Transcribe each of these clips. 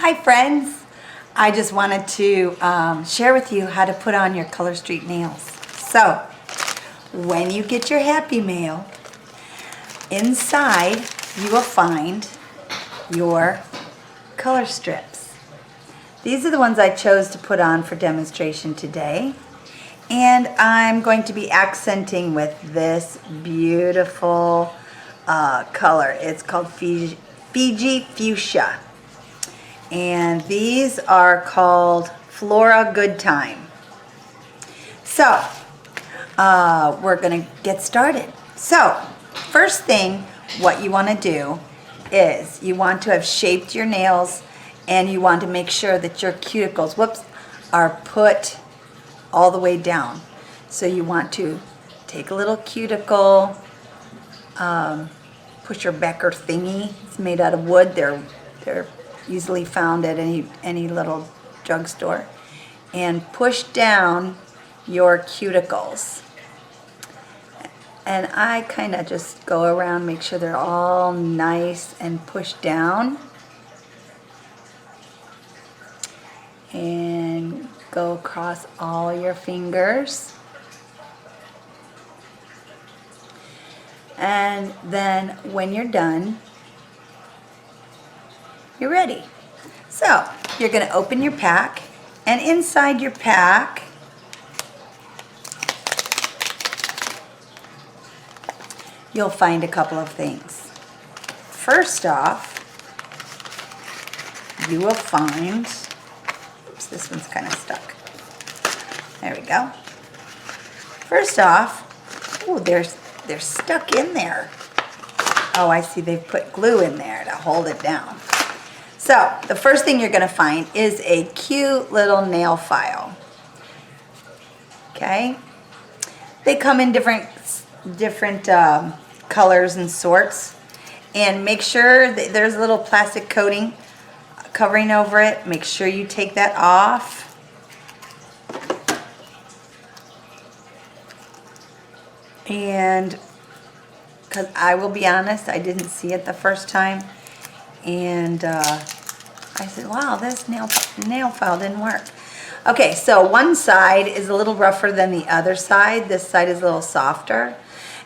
Hi friends, I just wanted to share with you how to put on your Color Street nails. So, when you get your Happy Mail, inside you will find your color strips. These are the ones I chose to put on for demonstration today. And I'm going to be accenting with this beautiful color. It's called Fiji Fuchsia. And these are called Flora Good Time. So, we're going to get started. So, first thing, what you want to do is you want to have shaped your nails and you want to make sure that your cuticles, are put all the way down. So you want to take a little cuticle, pusher Becker thingy. It's made out of wood. They're easily found at any little drugstore, and push down your cuticles. And I kind of just go around, make sure they're all nice and pushed down, and go across all your fingers. And then when you're done, you're ready. So you're going to open your pack, and inside your pack you'll find a couple of things. First off, you will find, oops, this one's kind of stuck. There we go. First off, oh, they're stuck in there. Oh, I see they've put glue in there to hold it down. So, the first thing you're going to find is a cute little nail file. Okay? They come in different colors and sorts. And make sure that there's a little plastic coating covering over it. Make sure you take that off. And, because I will be honest, I didn't see it the first time. And I said, wow, this nail file didn't work. Okay, so one side is a little rougher than the other side. This side is a little softer.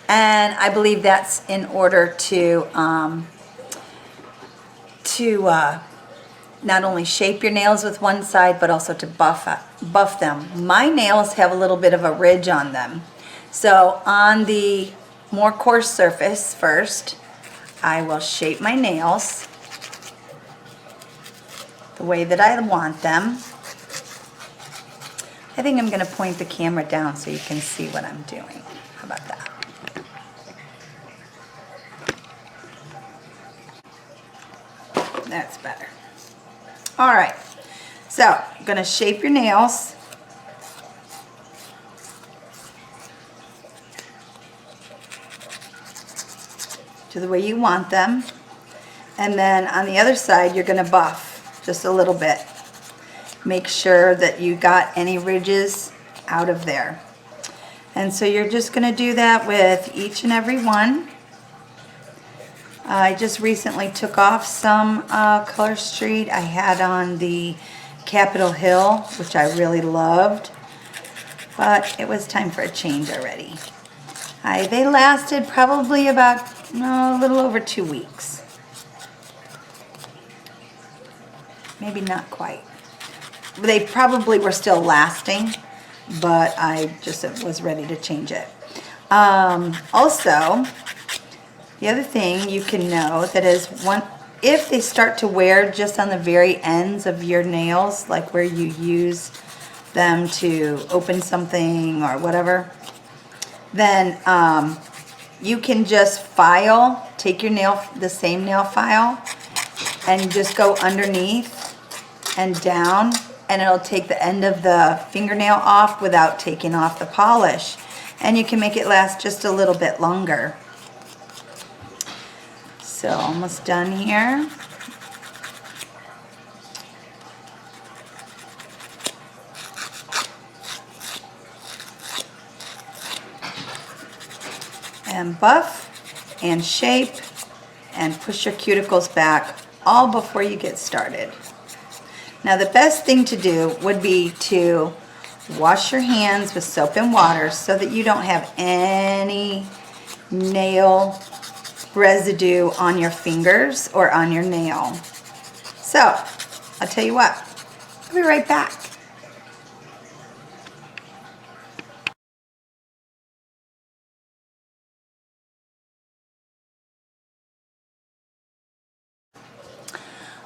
And I believe that's in order to not only shape your nails with one side, but also to buff them. My nails have a little bit of a ridge on them. So on the more coarse surface first, I will shape my nails the way that I want them. I think I'm going to point the camera down so you can see what I'm doing. How about that? That's better. All right. So, I'm going to shape your nails. To the way you want them. And then on the other side, you're going to buff just a little bit. Make sure that you got any ridges out of there. And so you're just going to do that with each and every one. I just recently took off some Color Street. I had on the Capitol Hill, which I really loved. But it was time for a change already. They lasted probably about a little over 2 weeks. Maybe not quite. They probably were still lasting, but I just was ready to change it. Also, the other thing you can know that is if they start to wear just on the very ends of your nails, like where you use them to open something or whatever, then you can just take your the same nail file, and just go underneath and down, and it'll take the end of the fingernail off without taking off the polish. And you can make it last just a little bit longer. So almost done here. And buff and shape and push your cuticles back all before you get started. Now the best thing to do would be to wash your hands with soap and water so that you don't have any nail residue on your fingers or on your nail. So, I'll tell you what, I'll be right back.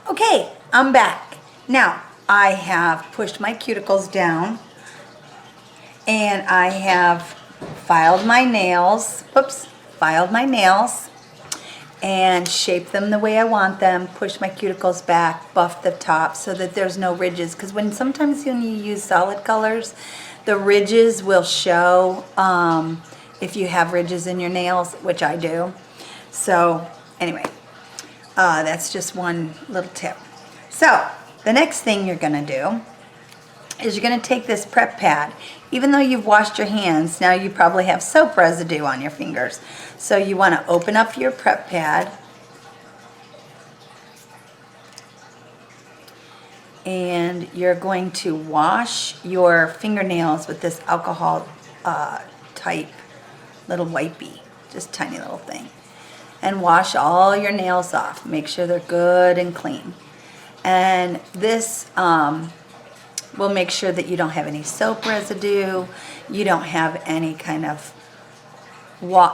Okay, I'm back. Now, I have pushed my cuticles down and I have filed my nails, and shaped them the way I want them, pushed my cuticles back, buffed the top so that there's no ridges, because sometimes when you use solid colors, the ridges will show if you have ridges in your nails, which I do. So anyway, that's just one little tip. So the next thing you're gonna do is you're gonna take this prep pad. Even though you've washed your hands, now you probably have soap residue on your fingers. So you wanna open up your prep pad and you're going to wash your fingernails with this alcohol type little wipey, just tiny little thing. And wash all your nails off. Make sure they're good and clean. And this will make sure that you don't have any soap residue, you don't have any kind of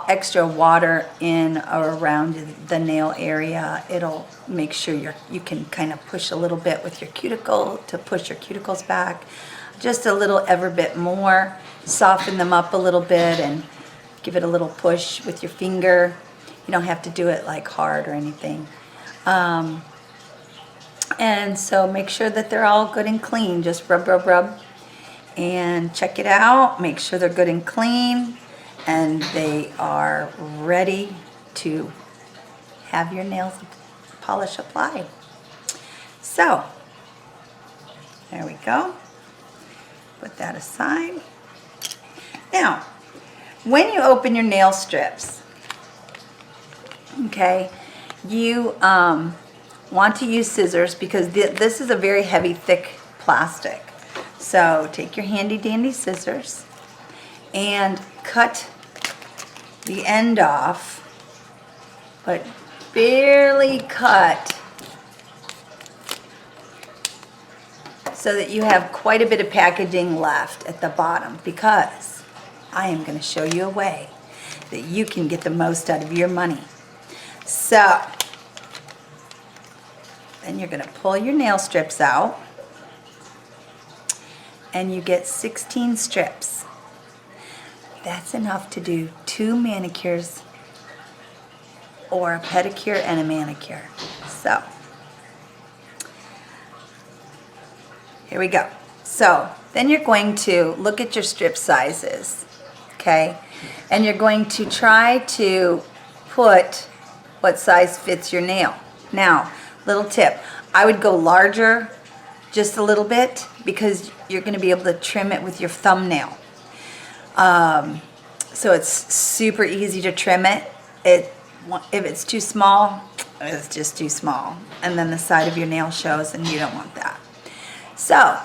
extra water in or around the nail area. It'll make sure you can kind of push a little bit with your cuticle to push your cuticles back. Just a little ever bit more. Soften them up a little bit and give it a little push with your finger. You don't have to do it like hard or anything. And so make sure that they're all good and clean. Just rub, rub, rub. And check it out. Make sure they're good and clean. And they are ready to have your nails polish applied. So, there we go. Put that aside. Now, when you open your nail strips, okay, you want to use scissors because this is a very heavy, thick plastic. So take your handy dandy scissors and cut the end off, but barely cut so that you have quite a bit of packaging left at the bottom, because I am going to show you a way that you can get the most out of your money. So then you're going to pull your nail strips out and you get 16 strips. That's enough to do 2 manicures or a pedicure and a manicure. So here we go. So then you're going to look at your strip sizes, okay? And you're going to try to put what size fits your nail. Now, little tip, I would go larger just a little bit because you're going to be able to trim it with your thumbnail. So it's super easy to trim it. If it's too small, it's just too small. And then the side of your nail shows and you don't want that. So,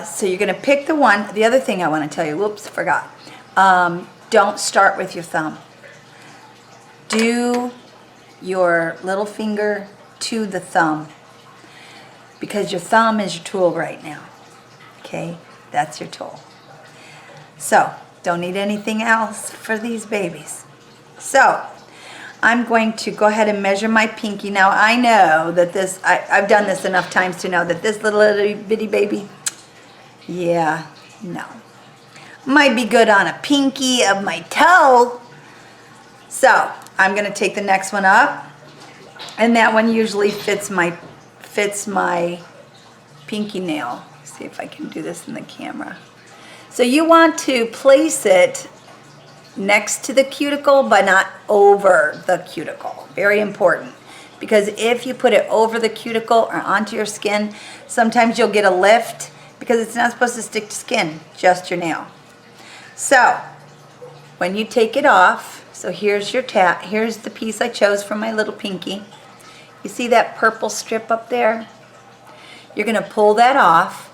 so you're going to pick the one. The other thing I want to tell you, whoops, forgot. Don't start with your thumb. Do your little finger to the thumb, because your thumb is your tool right now. Okay, that's your tool. So don't need anything else for these babies. So I'm going to go ahead and measure my pinky. Now I know that this, I've done this enough times to know that this little bitty baby, yeah, no, might be good on a pinky of my toe. So I'm going to take the next one up, and that one usually fits my pinky nail. Let's see if I can do this in the camera. So you want to place it next to the cuticle, but not over the cuticle. Very important, because if you put it over the cuticle or onto your skin, sometimes you'll get a lift because it's not supposed to stick to skin, just your nail. So when you take it off, so here's your here's the piece I chose from my little pinky. You see that purple strip up there? You're going to pull that off,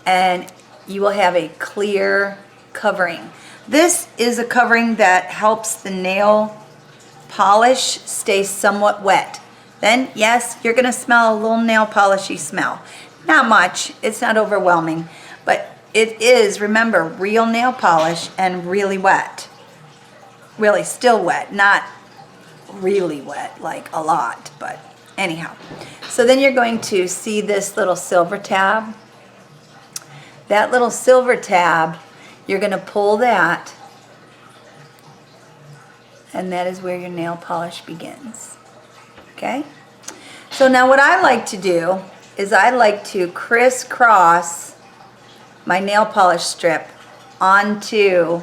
and you will have a clear covering. This is a covering that helps the nail polish stay somewhat wet. Then, yes, you're going to smell a little nail polishy smell. Not much. It's not overwhelming. But it is, remember, real nail polish and really wet. Really still wet. Not really wet, like a lot. But anyhow. So then you're going to see this little silver tab. That little silver tab, you're going to pull that. And that is where your nail polish begins. Okay? So now what I like to do is I like to crisscross my nail polish strip onto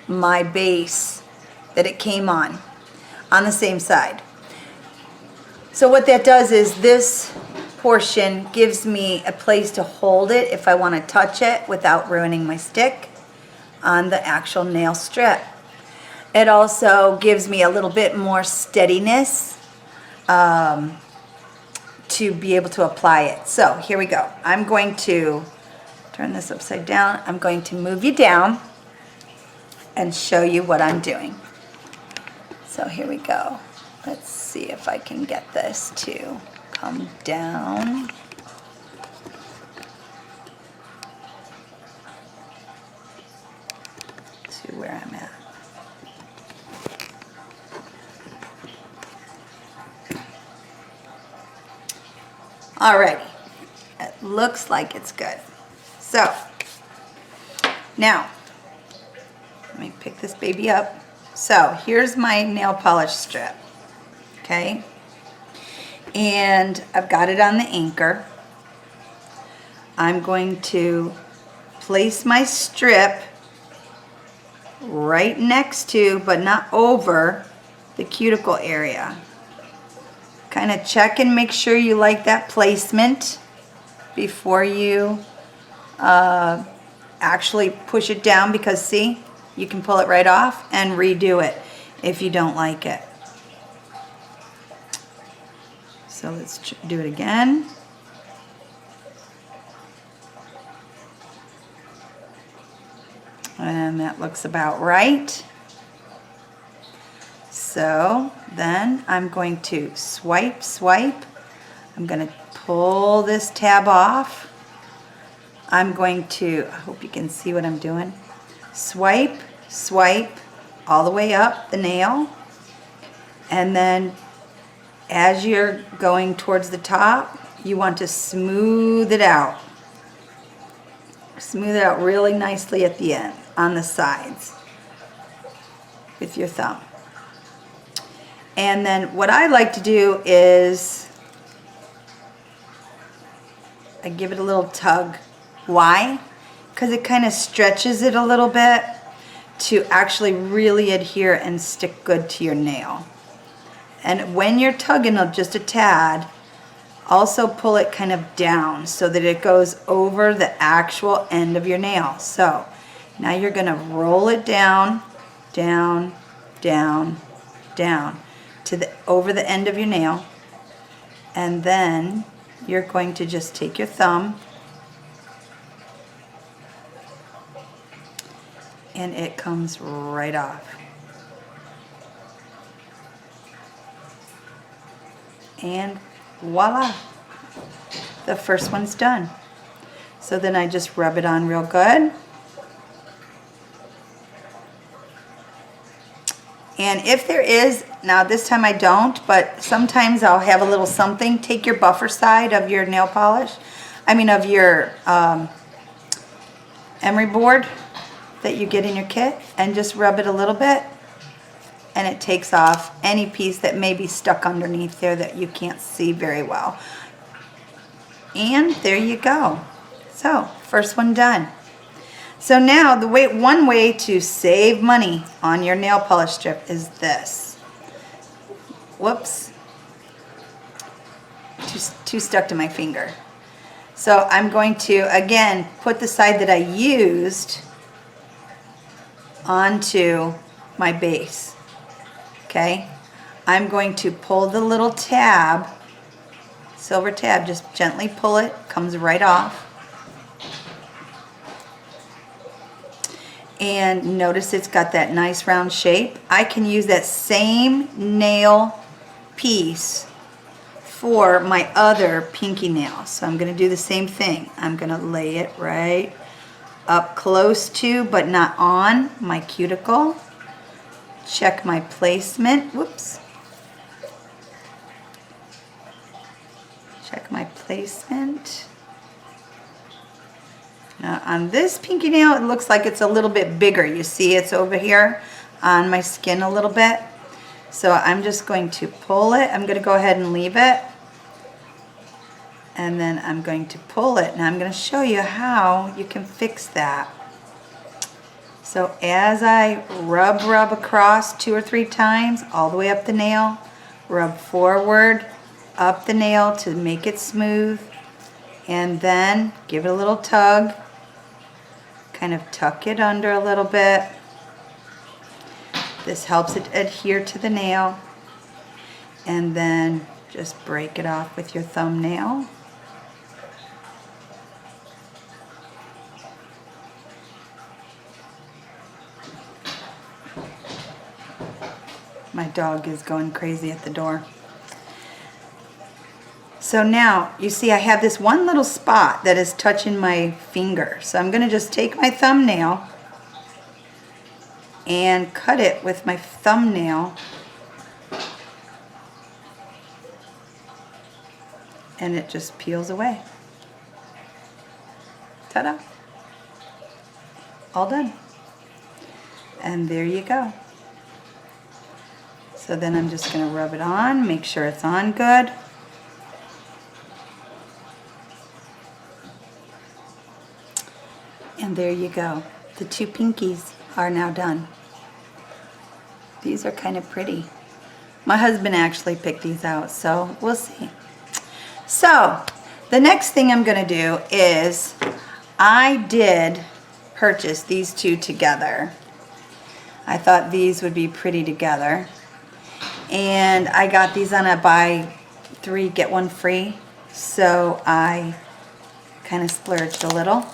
my base that it came on the same side. So what that does is this portion gives me a place to hold it if I want to touch it without ruining my stick on the actual nail strip. It also gives me a little bit more steadiness to be able to apply it. So here we go. I'm going to turn this upside down. I'm going to move you down and show you what I'm doing. So here we go. Let's see if I can get this to come down. To where I'm at. Alrighty, it looks like it's good. So, now, let me pick this baby up. So, here's my nail polish strip, okay? And I've got it on the anchor. I'm going to place my strip right next to, but not over, the cuticle area. Kind of check and make sure you like that placement before you actually push it down, because see, you can pull it right off and redo it if you don't like it. So let's do it again. And that looks about right. So then I'm going to swipe. I'm going to pull this tab off. I'm going to, I hope you can see what I'm doing. Swipe all the way up the nail. And then as you're going towards the top, you want to smooth it out. Smooth it out really nicely at the end, on the sides, with your thumb. And then what I like to do is I give it a little tug. Why? Because it kind of stretches it a little bit to actually really adhere and stick good to your nail. And when you're tugging just a tad, also pull it kind of down so that it goes over the actual end of your nail. So now you're going to roll it down, down, down, down to over the end of your nail. And then you're going to just take your thumb and it comes right off. And voila, the first one's done. So then I just rub it on real good. And if there is, now this time I don't, but sometimes I'll have a little something. Take your buffer side of your nail polish, of your emery board that you get in your kit, and just rub it a little bit, and it takes off any piece that may be stuck underneath there that you can't see very well. And there you go. So, first one done. So now, one way to save money on your nail polish strip is this. Whoops. Too stuck to my finger. So I'm going to, again, put the side that I used onto my base. Okay? I'm going to pull the little tab silver tab, just gently pull it, comes right off. And notice it's got that nice round shape. I can use that same nail piece for my other pinky nail. So I'm gonna do the same thing. I'm gonna lay it right up close to, but not on, my cuticle. Check my placement, whoops. Check my placement. Now on this pinky nail, it looks like it's a little bit bigger. You see it's over here on my skin a little bit. So I'm just going to pull it. I'm going to go ahead and leave it. And then I'm going to pull it. And I'm going to show you how you can fix that. So as I rub across 2 or 3 times, all the way up the nail, rub forward, up the nail to make it smooth. And then give it a little tug. Kind of tuck it under a little bit. This helps it adhere to the nail. And then just break it off with your thumbnail. My dog is going crazy at the door. So now, you see I have this one little spot that is touching my finger. So I'm going to just take my thumbnail and cut it with my thumbnail. And it just peels away. Ta-da! All done. And there you go. So then I'm just going to rub it on, make sure it's on good. And there you go. The 2 pinkies are now done. These are kind of pretty. My husband actually picked these out, so we'll see. So the next thing I'm going to do is I did purchase these 2 together. I thought these would be pretty together. And I got these on a buy 3 get 1 free. So I kind of splurged a little.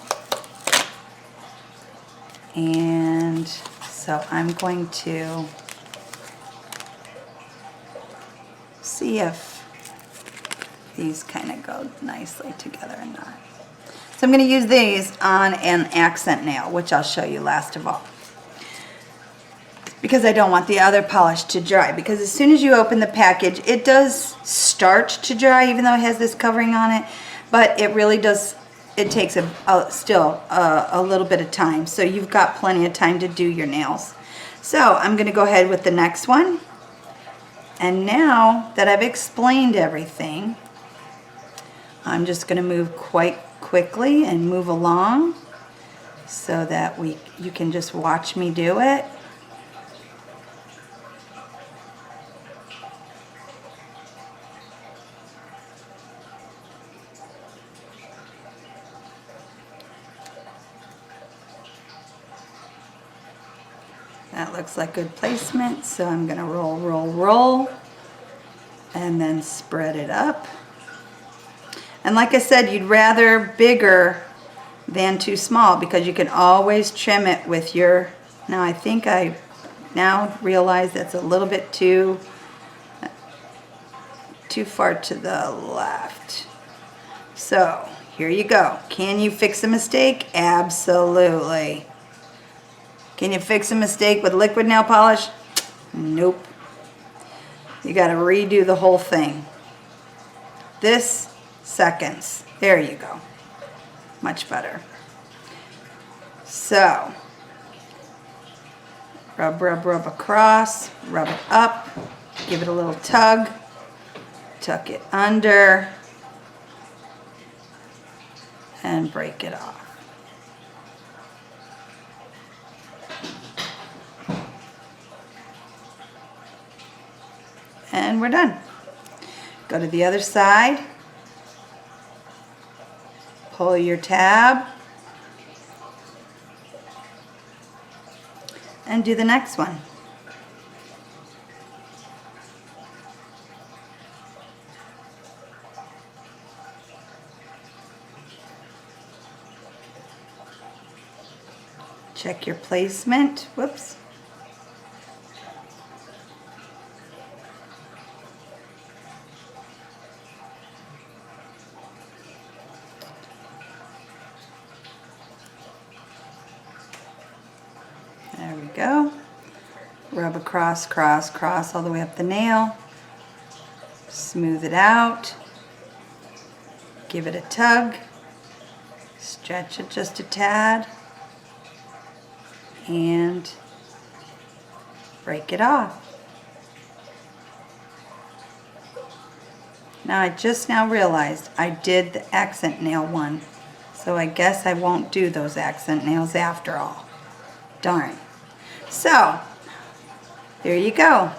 And so I'm going to see if these kind of go nicely together or not. So I'm going to use these on an accent nail, which I'll show you last of all. Because I don't want the other polish to dry. Because as soon as you open the package, it does start to dry, even though it has this covering on it. But it really does. It takes still a little bit of time, so you've got plenty of time to do your nails. So I'm going to go ahead with the next one. And now that I've explained everything, I'm just going to move quite quickly and move along so that you can just watch me do it. That looks like good placement, so I'm going to roll, and then spread it up. And like I said, you'd rather bigger than too small because you can always trim it with your, now I think I now realize that's a little bit too far to the left. So here you go. Can you fix a mistake? Absolutely. Can you fix a mistake with liquid nail polish? Nope. You got to redo the whole thing. This, seconds. There you go. Much better. So, rub across, rub it up, give it a little tug, tuck it under, and break it off. And we're done. Go to the other side. Pull your tab. And do the next one. Check your placement. Whoops. There we go. Rub across, cross, cross all the way up the nail. Smooth it out. Give it a tug. Stretch it just a tad. And break it off. Now I just now realized I did the accent nail one. So I guess I won't do those accent nails after all. Darn. So, there you go.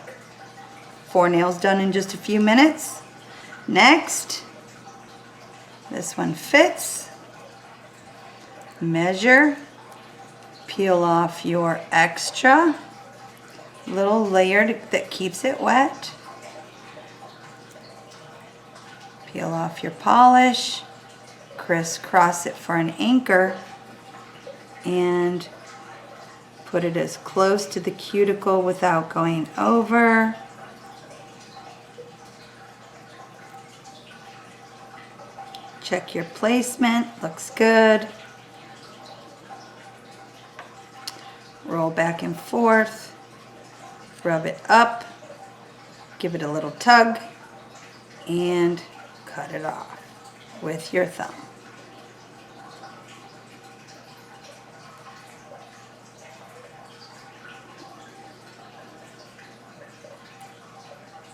4 nails done in just a few minutes. Next, this one fits. Measure. Peel off your extra little layer that keeps it wet. Peel off your polish. Crisscross it for an anchor. And put it as close to the cuticle without going over. Check your placement, looks good. Roll back and forth, rub it up, give it a little tug, and cut it off with your thumb.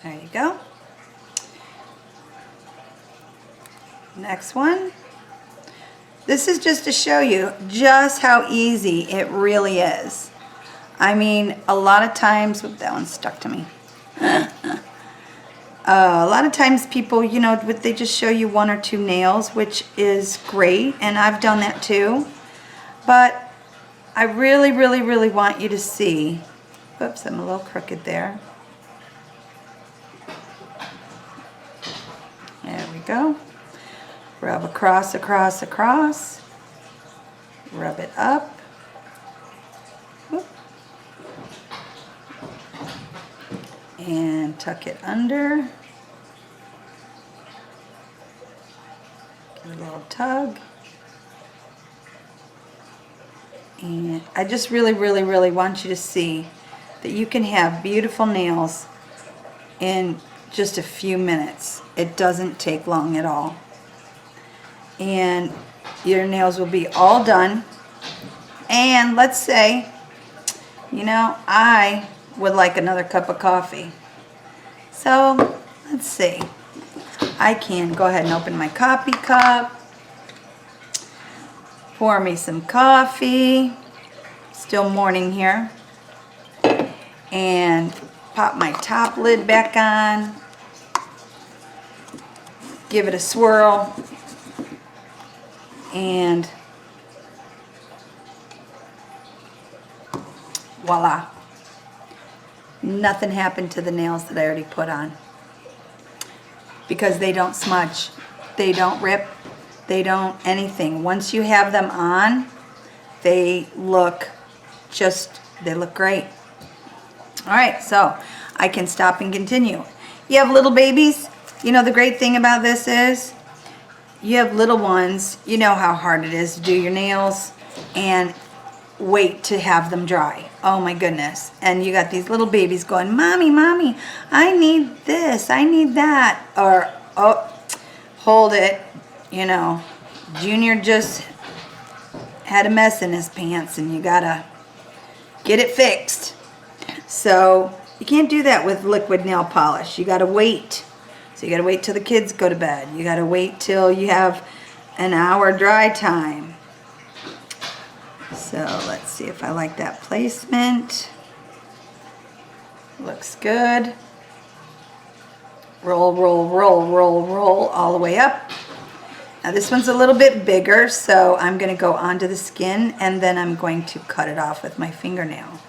There you go. Next one. This is just to show you just how easy it really is. I mean, a lot of times, whoop, that one stuck to me. A lot of times people, you know, they just show you 1 or 2 nails, which is great, and I've done that too. But I really, really, really want you to see. Whoops, I'm a little crooked there. There we go. Rub across, across, across. Rub it up. Whoop. And tuck it under. Give it a little tug. And I just really, really, really want you to see that you can have beautiful nails in just a few minutes. It doesn't take long at all. And your nails will be all done. And let's say, you know, I would like another cup of coffee. So, let's see. I can go ahead and open my coffee cup. Pour me some coffee. Still morning here. And pop my top lid back on. Give it a swirl. And voila. Nothing happened to the nails that I already put on. Because they don't smudge. They don't rip. They don't anything. Once you have them on, they look great. Alright, so I can stop and continue. You have little babies. You know the great thing about this is you have little ones, you know how hard it is to do your nails and wait to have them dry. Oh my goodness. And you got these little babies going, Mommy, Mommy, I need this, I need that. Or, oh, hold it, you know, Junior just had a mess in his pants and you gotta get it fixed. So you can't do that with liquid nail polish. You gotta wait. So you gotta wait till the kids go to bed. You gotta wait till you have an hour dry time. So let's see if I like that placement. Looks good. Roll, roll, roll, roll, roll all the way up. Now this one's a little bit bigger, so I'm gonna go onto the skin and then I'm going to cut it off with my fingernail.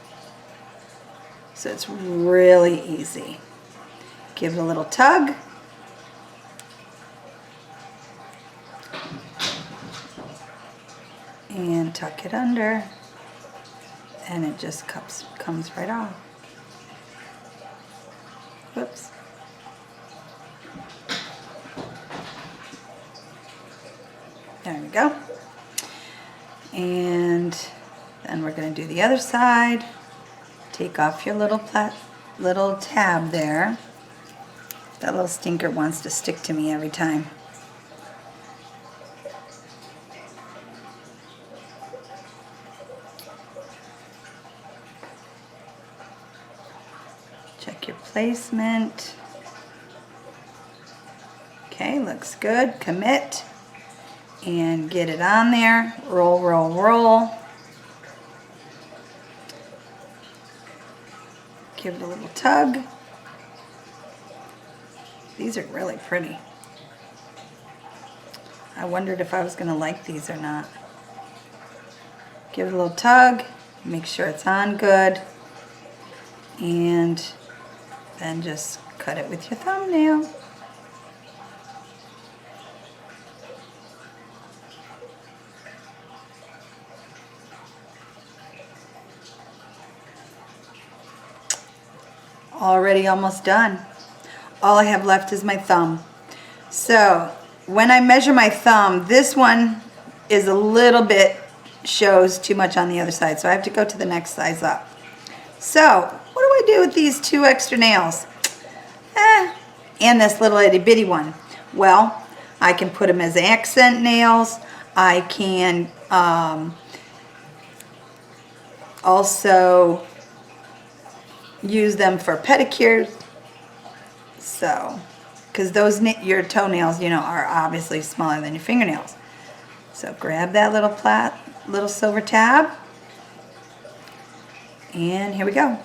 So it's really easy. Give it a little tug. And tuck it under. and it just comes right off. Whoops. There we go. And then we're going to do the other side. Take off your little tab there. That little stinker wants to stick to me every time. Check your placement. Okay, looks good. Commit and get it on there. Roll, roll, roll. Give it a little tug. These are really pretty. I wondered if I was going to like these or not. Give it a little tug. Make sure it's on good. And then just cut it with your thumbnail. Already almost done. All I have left is my thumb. So when I measure my thumb, this one is a little bit, shows too much on the other side, so I have to go to the next size up. So what do I do with these 2 extra nails? And this little itty bitty one. Well, I can put them as accent nails. I can also use them for pedicures. So, because those your toenails, you know, are obviously smaller than your fingernails. So grab that little silver tab, and here we go.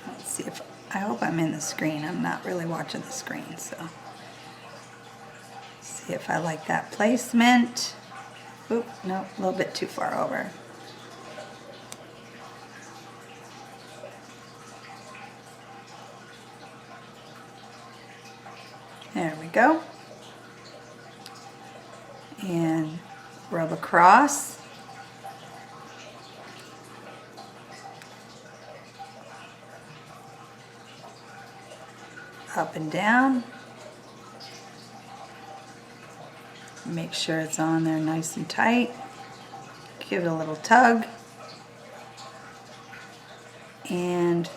Let's see if I hope I'm in the screen. I'm not really watching the screen, so see if I like that placement. Oop, no, a little bit too far over. There we go. And rub across. Up and down. Make sure it's on there nice and tight. Give it a little tug. And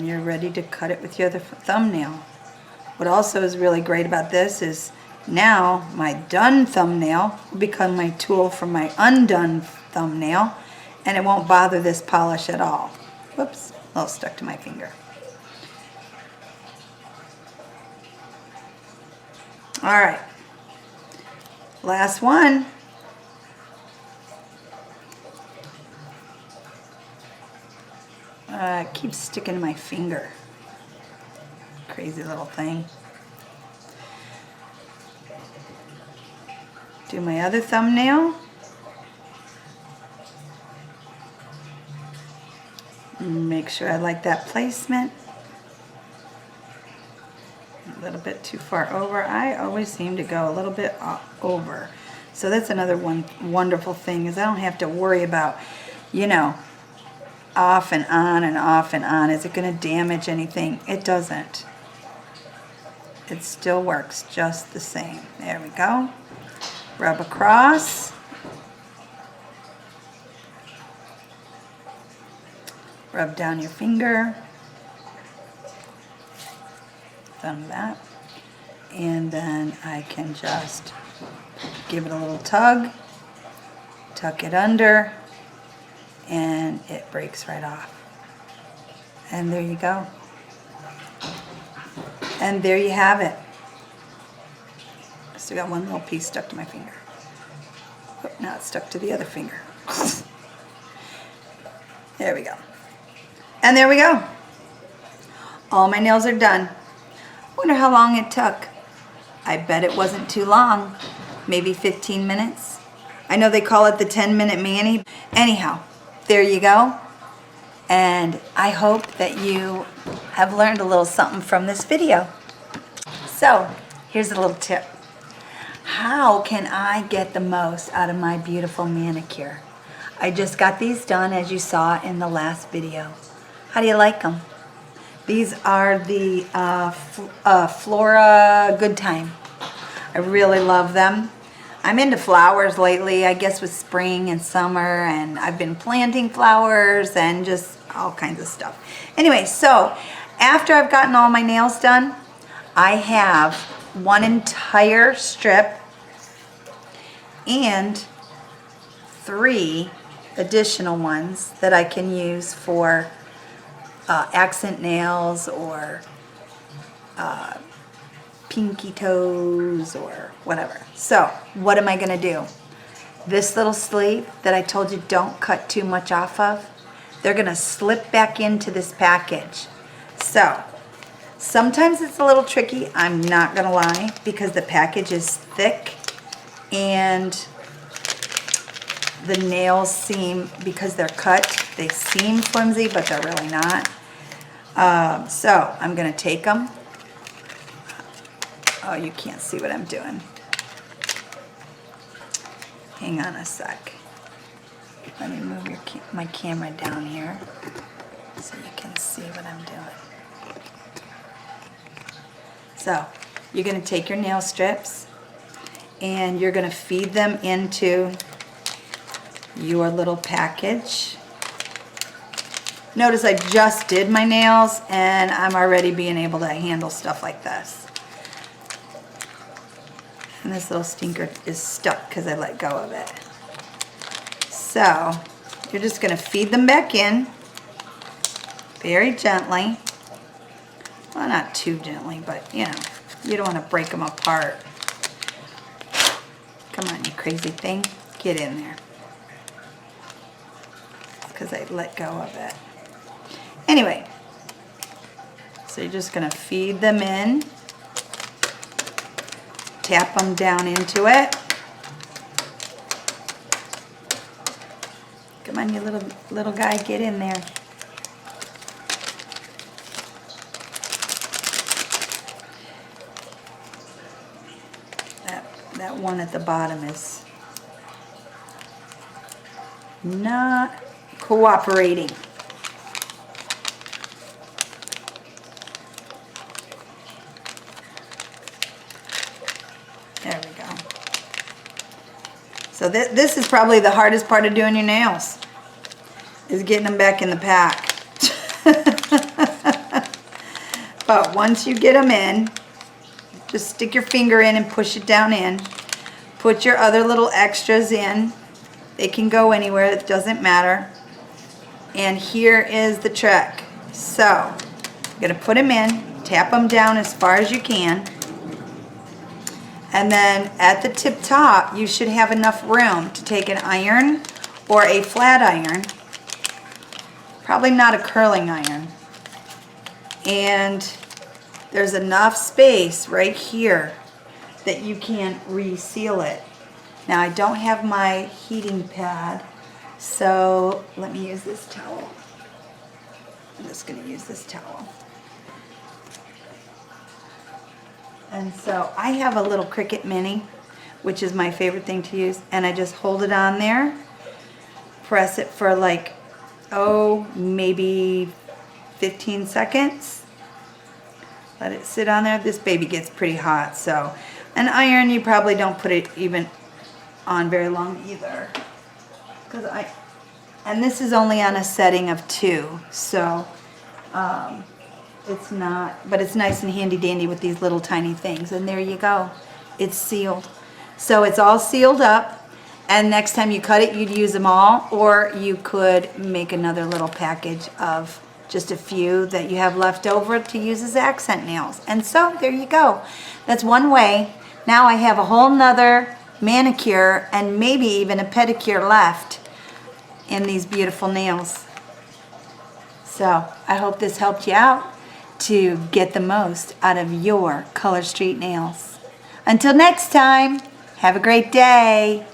you're ready to cut it with your other thumbnail. What also is really great about this is now my done thumbnail will become my tool for my undone thumbnail, and it won't bother this polish at all. Whoops, a little stuck to my finger. All right, last one. It keeps sticking to my finger. Crazy little thing. Do my other thumbnail. Make sure I like that placement. A little bit too far over. I always seem to go a little bit over. So that's another wonderful thing, is I don't have to worry about, you know, off and on and off and on. Is it going to damage anything? It doesn't. It still works just the same. There we go. Rub across. Rub down your finger. Done that. And then I can just give it a little tug, tuck it under, and it breaks right off. And there you go. And there you have it. I still got one little piece stuck to my finger. Oh, now it's stuck to the other finger. There we go. And there we go. All my nails are done. Wonder how long it took. I bet it wasn't too long. Maybe 15 minutes. I know they call it the 10-minute mani. Anyhow, there you go. And I hope that you have learned a little something from this video. So, here's a little tip. How can I get the most out of my beautiful manicure? I just got these done, as you saw in the last video. How do you like them? These are the Flora Good Time. I really love them. I'm into flowers lately, I guess with spring and summer, and I've been planting flowers and just all kinds of stuff. Anyway, so after I've gotten all my nails done, I have one entire strip and 3 additional ones that I can use for accent nails or pinky toes or whatever. So what am I going to do? This little sleeve that I told you don't cut too much off of, they're going to slip back into this package. So sometimes it's a little tricky, I'm not going to lie, because the package is thick and the nails seem, because they're cut, they seem flimsy, but they're really not. So I'm going to take them. Oh, you can't see what I'm doing. Hang on a sec. Let me move my camera down here so you can see what I'm doing. So you're going to take your nail strips and you're going to feed them into your little package. Notice I just did my nails and I'm already being able to handle stuff like this. And this little stinker is stuck because I let go of it. So you're just going to feed them back in very gently. Well, not too gently, but you know, you don't want to break them apart. Come on, you crazy thing. Get in there. Because I let go of it. Anyway, so you're just going to feed them in. Tap them down into it. Come on, you little guy, get in there. That one at the bottom is not cooperating. There we go. So this is probably the hardest part of doing your nails, is getting them back in the pack. But once you get them in, just stick your finger in and push it down in. Put your other little extras in. They can go anywhere, it doesn't matter. And here is the trick. So, you're going to put them in, tap them down as far as you can. And then at the tip top, you should have enough room to take an iron or a flat iron. Probably not a curling iron. And there's enough space right here that you can reseal it. Now I don't have my heating pad, so let me use this towel. I'm just going to use this towel. And so I have a little Cricut Mini, which is my favorite thing to use, and I just hold it on there, press it for like, maybe 15 seconds. Let it sit on there. This baby gets pretty hot, so an iron, you probably don't put it even on very long either. And this is only on a setting of 2, so it's not, but it's nice and handy dandy with these little tiny things. And there you go. It's sealed. So it's all sealed up, and next time you cut it, you'd use them all, or you could make another little package of just a few that you have left over to use as accent nails. And so there you go. That's one way. Now I have a whole nother manicure and maybe even a pedicure left in these beautiful nails. So I hope this helped you out to get the most out of your Color Street nails. Until next time, have a great day.